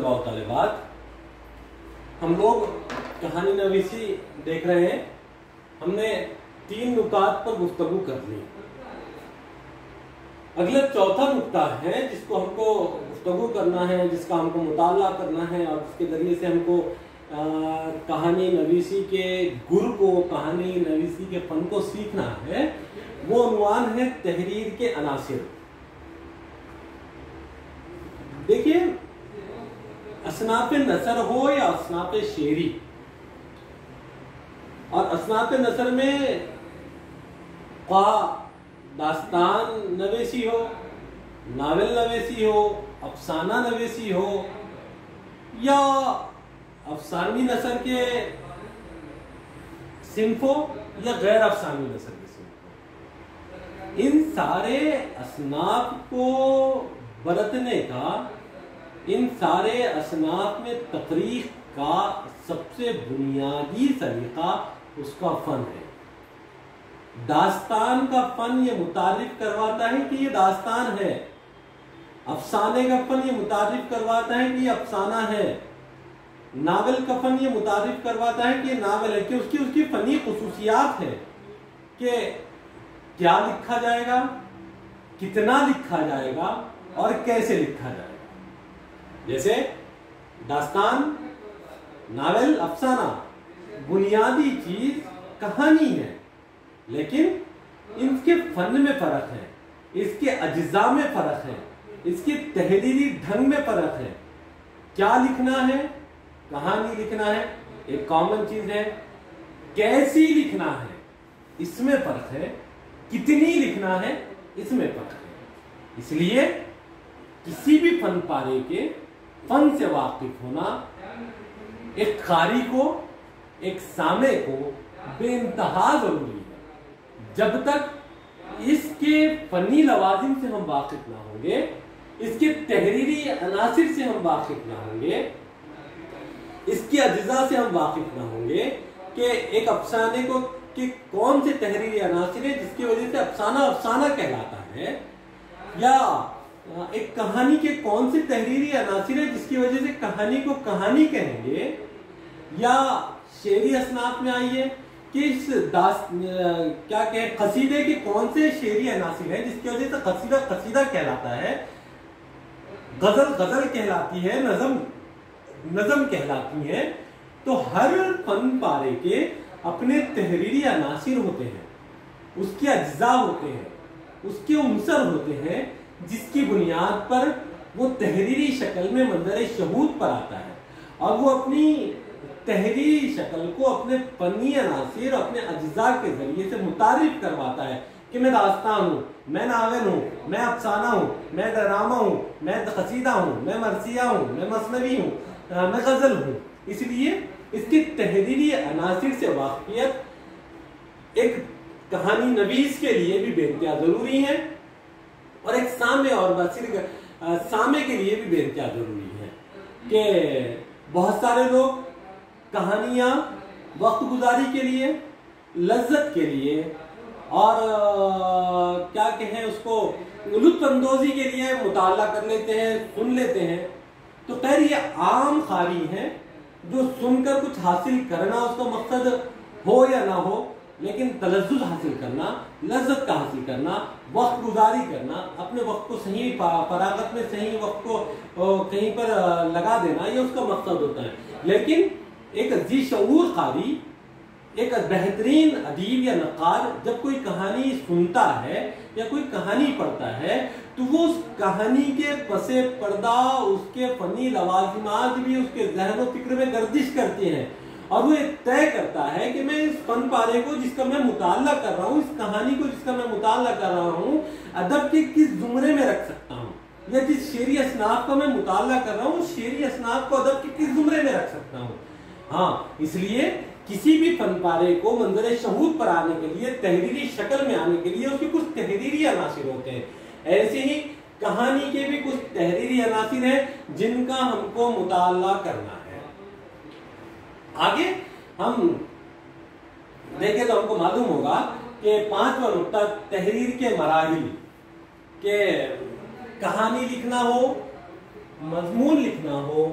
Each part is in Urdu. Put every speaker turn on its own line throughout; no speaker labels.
طلباء و طالبات، ہم لوگ کہانی نویسی دیکھ رہے ہیں. ہم نے 3 نکات پر گفتگو کر لی. اگلا چوتھا نکتہ ہے جس کو ہم کو گفتگو کرنا ہے، جس کا ہم کو مطالعہ کرنا ہے، اور جس کے ذریعے سے ہم کو کہانی نویسی کے گر کو، کہانی نویسی کے فن کو سیکھنا ہے. وہ عنوان ہے تحریر کے عناصر. دیکھیے، اصناف نثر ہو یا اصناف شعری، اور اصناف نثر میں داستان نویسی ہو، ناول نویسی ہو، افسانہ نویسی ہو، یا افسانوی نثر کے صنف ہو یا غیر افسانوی نثر کے صنف ہو، ان سارے اصناف کو برتنے کا، ان سارے اصناف میں تفریق کا سب سے بنیادی طریقہ اس کا فن ہے. داستان کا فن یہ متعارف کرواتا ہے کہ یہ داستان ہے. افسانے کا فن یہ متعارف کرواتا ہے کہ یہ افسانہ ہے. ناول کا فن یہ متعارف کرواتا ہے کہ یہ ناول ہے، کہ اس کی فنی خصوصیات ہے کہ کیا لکھا جائے گا، کتنا لکھا جائے گا، اور کیسے لکھا جائے گا. جیسے داستان، ناول، افسانہ، بنیادی چیز کہانی ہے، لیکن ان کے فن میں فرق ہے، اس کے اجزاء میں فرق ہے، اس کے تحریری ڈھنگ میں فرق ہے. کیا لکھنا ہے، کہانی لکھنا ہے، ایک کامن چیز ہے. کیسی لکھنا ہے، اس میں فرق ہے. کتنی لکھنا ہے، اس میں فرق ہے. اس لیے کسی بھی فن پارے کے فن سے واقف ہونا ایک قاری کو، ایک سامع کو بے انتہا ضروری ہے. جب تک اس کے فنی لوازم سے ہم واقف نہ ہوں گے، اس کے تحریری عناصر سے ہم واقف نہ ہوں گے، اس کی اجزاء سے ہم واقف نہ ہوں گے کہ ایک افسانے کو کہ کون سے تحریری عناصر ہیں جس کی وجہ سے افسانہ افسانہ کہلاتا ہے، یا ایک کہانی کے کون سے تحریری عناصر ہیں جس کی وجہ سے کہانی کو کہانی کہیں گے، یا شعری اصناف میں آئیے کہ اس کیا کہیں قصیدے کے کون سے شعری عناصر ہیں جس کی وجہ سے قصیدہ قصیدہ کہلاتا ہے، غزل غزل کہلاتی ہے، نظم کہلاتی ہے. تو ہر فن پارے کے اپنے تحریری عناصر ہوتے ہیں، اس کے اجزاء ہوتے ہیں، اس کے عنصر ہوتے ہیں، جس کی بنیاد پر وہ تحریری شکل میں منظر شہود پر آتا ہے، اور وہ اپنی تحریری شکل کو اپنے فنی عناصر، اپنے اجزاء کے ذریعے سے متعارف کرواتا ہے کہ میں داستان ہوں، میں ناول ہوں، میں افسانہ ہوں، میں ڈرامہ ہوں، میں قصیدہ ہوں، میں مرثیہ ہوں، میں مثنوی ہوں، میں غزل ہوں. اس لیے اس کی تحریری عناصر سے واقفیت ایک کہانی نویس کے لیے بھی بے انتہا ضروری ہے، اور ایک سامع کے لیے بھی بے انتہا ضروری ہے. کہ بہت سارے لوگ کہانیاں وقت گزاری کے لیے، لذت کے لیے، اور کیا کہیں اس کو لطف اندوزی کے لیے مطالعہ کر لیتے ہیں، سن لیتے ہیں. تو خیر یہ عام قاری ہیں جو سن کر کچھ حاصل کرنا اس کا مقصد ہو یا نہ ہو، لیکن تلذذ حاصل کرنا، لذت کا حاصل کرنا، وقت گزاری کرنا، اپنے وقت کو صحیح فراغت میں صحیح وقت کو کہیں پر لگا دینا، یہ اس کا مقصد ہوتا ہے. لیکن ایک ذی شعور قاری، ایک بہترین ادیب یا نقاد جب کوئی کہانی سنتا ہے یا کوئی کہانی پڑھتا ہے تو وہ اس کہانی کے پس پردہ اس کے فنی لوازمات بھی اس کے ذہن و فکر میں گردش کرتے ہیں، اور وہ طے کرتا ہے کہ میں اس فن پارے کو جس کا میں مطالعہ کر رہا ہوں، اس کہانی کو جس کا میں مطالعہ کر رہا ہوں، ادب کے کس زمرے میں رکھ سکتا ہوں، یا جس شعری اصناف کا میں مطالعہ کر رہا ہوں اس شعری اصناف کو ادب کے کس زمرے میں رکھ سکتا ہوں. ہاں، اس لیے کسی بھی فن پارے کو منظر شہود پر آنے کے لیے، تحریری شکل میں آنے کے لیے اس کے کچھ تحریری عناصر ہوتے ہیں. ایسے ہی کہانی کے بھی کچھ تحریری عناصر ہیں جن کا ہم کو مطالعہ کرنا ہے. آگے ہم دیکھیں تو ہم کو معلوم ہوگا کہ 5واں نقطہ تحریر کے مراحل، کہ کہانی لکھنا ہو، مضمون لکھنا ہو،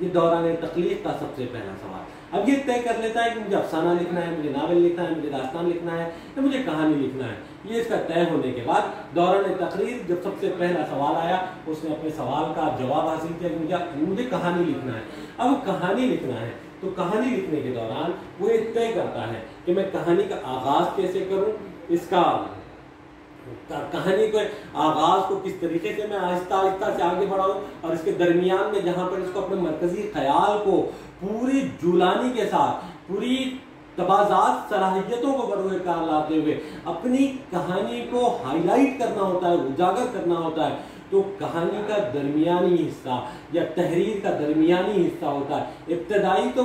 یہ دوران تخلیق کا سب سے پہلا سوال. اب یہ طے کر لیتا ہے کہ مجھے افسانہ لکھنا ہے, مجھے ناول لکھنا ہے, مجھے داستان لکھنا ہے یا مجھے کہانی لکھنا ہے. یہ اس کا طے ہونے کے بعد دوران تقریر جب سب سے پہلا سوال آیا, اس نے اپنے سوال کا جواب حاصل کیا کہ مجھے کہانی لکھنا ہے. اب کہانی لکھنا ہے تو کہانی لکھنے کے دوران وہ یہ طے کرتا ہے کہ میں کہانی کا آغاز کیسے کروں, اس کا کہانی کے آغاز کو کس طریقے سے میں آہستہ آہستہ سے آگے بڑھاؤں, اور اس کے درمیان میں جہاں پر اس کو اپنے مرکزی خیال کو پوری جولانی کے ساتھ پوری تبازات صلاحیتوں کو بروئے کار لاتے ہوئے اپنی کہانی کو ہائی لائٹ کرنا ہوتا ہے, اجاگر کرنا ہوتا ہے, تو کہانی کا درمیانی حصہ یا تحریر کا درمیانی حصہ ہوتا ہے. ابتدائی تو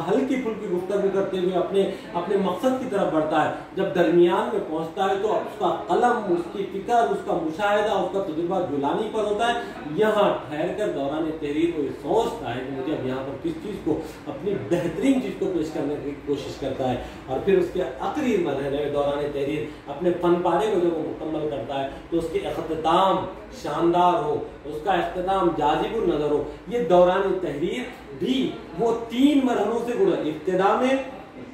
ہلکی پھلکی گفتگو کرتے ہوئے اپنے مقصد کی طرف بڑھتا ہے. جب درمیان میں پہنچتا ہے تو اس کا قلم, اس کی فکر, اس کا مشاہدہ, اس کا تجربہ جولانی پر ہوتا ہے. یہاں ٹھہر کر دوران تحریر کو یہ سوچتا ہے کہ مجھے اب یہاں پر کس چیز کو, اپنی بہترین چیز کو پیش کرنے کی کوشش کرتا ہے. اور پھر اس کے آخری مرحلے میں دوران تحریر اپنے فن پارے کو جب وہ مکمل کرتا ہے تو اس کے اختتام شاندار ہو, اس کا اختتام جاذب النظر ہو. یہ دوران تحریر بھی وہ 3 مرحلوں سے گزرا, ابتدا میں,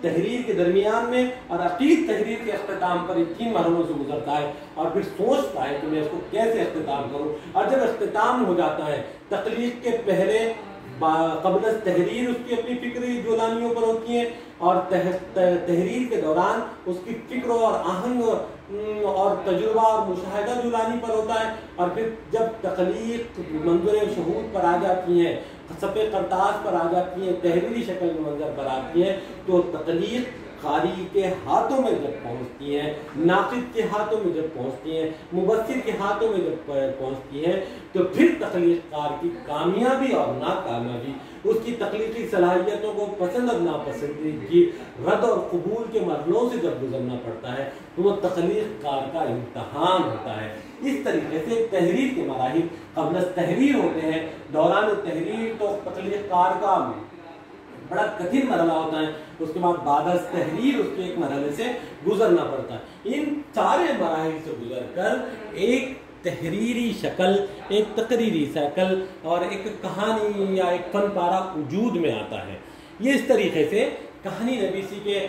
تحریر کے درمیان میں اور اخیر تحریر کے اختتام پر, یہ 3 مرحلوں سے گزرتا ہے. اور پھر سوچتا ہے کہ میں اس کو کیسے اختتام کروں. اور جب اختتام ہو جاتا ہے, تخلیق کے پہلے قبل از تحریر اس کی اپنی فکری جولانیوں پر ہوتی ہیں, اور تحریر کے دوران اس کی فکر اور آہنگ اور تجربہ اور مشاہدہ جولانی پر ہوتا ہے. اور پھر جب تخلیق منظر شہود پر آ جاتی ہیں, صفحے کرتاز پر آ جاتی ہیں, تحریری شکل کے منظر پر آتی ہیں, تو تخلیق قاری کے ہاتھوں میں جب پہنچتی ہیں, ناقد کے ہاتھوں میں جب پہنچتی ہیں, مبصر کے ہاتھوں میں جب پہنچتی ہیں, تو پھر تخلیق کار کی کامیابی اور ناکامیابی, اس کی تخلیقی صلاحیتوں کو پسند اور ناپسندگی, رد اور قبول کے مرحلوں سے جب گزرنا پڑتا ہے تو وہ تخلیق کار کا امتحان ہوتا ہے. اس طریقے سے تحریر کے مراحل قبل از تحریر ہوتے ہیں. دوران تحریر تو تخلیق کار کا بڑا کٹھن مرحلہ ہوتا ہے, اس کے بعد از تحریر اس کے ایک مرحلے سے گزرنا پڑتا ہے. ان سارے مراحل سے گزر کر ایک تحریری شکل, ایک تقریری شکل اور ایک کہانی یا ایک فن پارہ وجود میں آتا ہے. یہ اس طریقے سے کہانی نویسی کے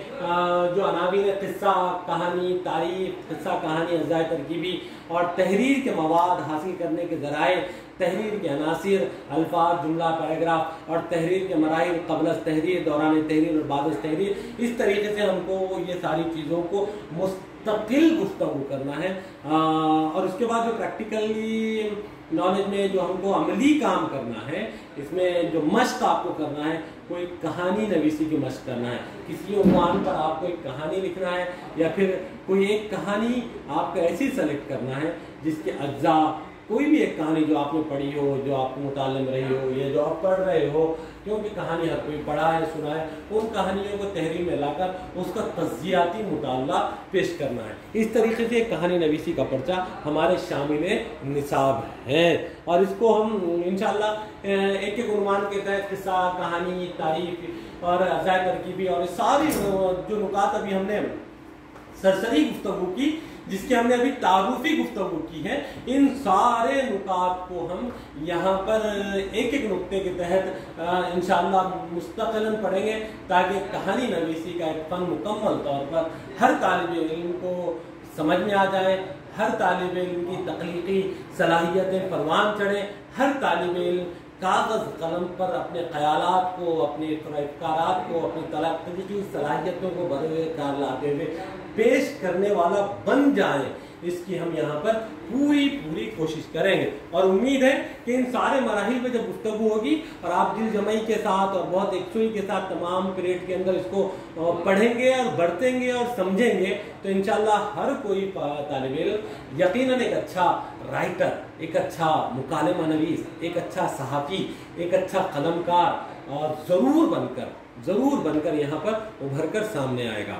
جو عناوین قصہ, کہانی, تعریف, قصہ, کہانی, اجزاء ترکیبی اور تحریر کے مواد حاصل کرنے کے ذرائع, تحریر کے عناصر, الفاظ, جملہ, پیراگراف اور تحریر کے مراحل قبل از تحریر, دوران تحریر اور بعد از تحریر, اس طریقے سے ہم کو یہ ساری چیزوں کو مستقل گفتگو کرنا ہے. اور اس کے بعد جو پریکٹیکلی نالج میں جو ہم کو عملی کام کرنا ہے, اس میں جو مشق آپ کو کرنا ہے, کوئی کہانی نویسی کی مشق کرنا ہے. کسی عنوان پر آپ کو ایک کہانی لکھنا ہے, یا پھر کوئی ایک کہانی آپ کو ایسی سلیکٹ کرنا ہے جس کے اجزاء, کوئی بھی ایک کہانی جو آپ نے پڑھی ہو, جو آپ کو مطالعہ میں رہی ہو, یا جو آپ پڑھ رہے ہو, کیونکہ کہانی ہر کوئی پڑھا ہے, سنا ہے, ان کہانیوں کو تحریر میں لا کر اس کا تجزیاتی مطالعہ پیش کرنا ہے. اس طریقے سے کہانی نویسی کا پرچہ ہمارے شامل نصاب ہے, اور اس کو ہم انشاءاللہ ایک ایک عنوان کے تحت قصہ, کہانی, تعریف اور اجزاء ترکیبی اور ساری جو نکات ابھی ہم نے سرسری گفتگو کی, جس کی ہم نے ابھی تعارفی گفتگو کی ہے, ان سارے نکات کو ہم یہاں پر ایک ایک نقطے کے تحت انشاءاللہ مستقلاً پڑھیں گے, تاکہ کہانی نویسی کا ایک فن مکمل طور پر ہر طالب علم کو سمجھ میں آ جائے, ہر طالب علم کی تخلیقی صلاحیتیں پروان چڑھیں, ہر طالب علم کاغذ قلم پر اپنے خیالات کو, اپنے افکارات کو, اپنی تخلیقی صلاحیتوں کو بروئے کار لاتے ہوئے پیش کرنے والا بن جائیں. اس کی ہم یہاں پر پوری کوشش کریں گے, اور امید ہے کہ ان سارے مراحل پہ جب گفتگو ہوگی اور آپ دل جمعی کے ساتھ اور بہت یکسوئی کے ساتھ تمام پیریڈ کے اندر اس کو پڑھیں گے اور بڑھتیں گے اور سمجھیں گے, تو انشاءاللہ ہر کوئی طالب علم یقیناً ایک اچھا رائٹر, ایک اچھا مکالمہ نویس, ایک اچھا صحافی, ایک اچھا قلم کار اور ضرور بن کر یہاں پر ابھر کر سامنے آئے گا.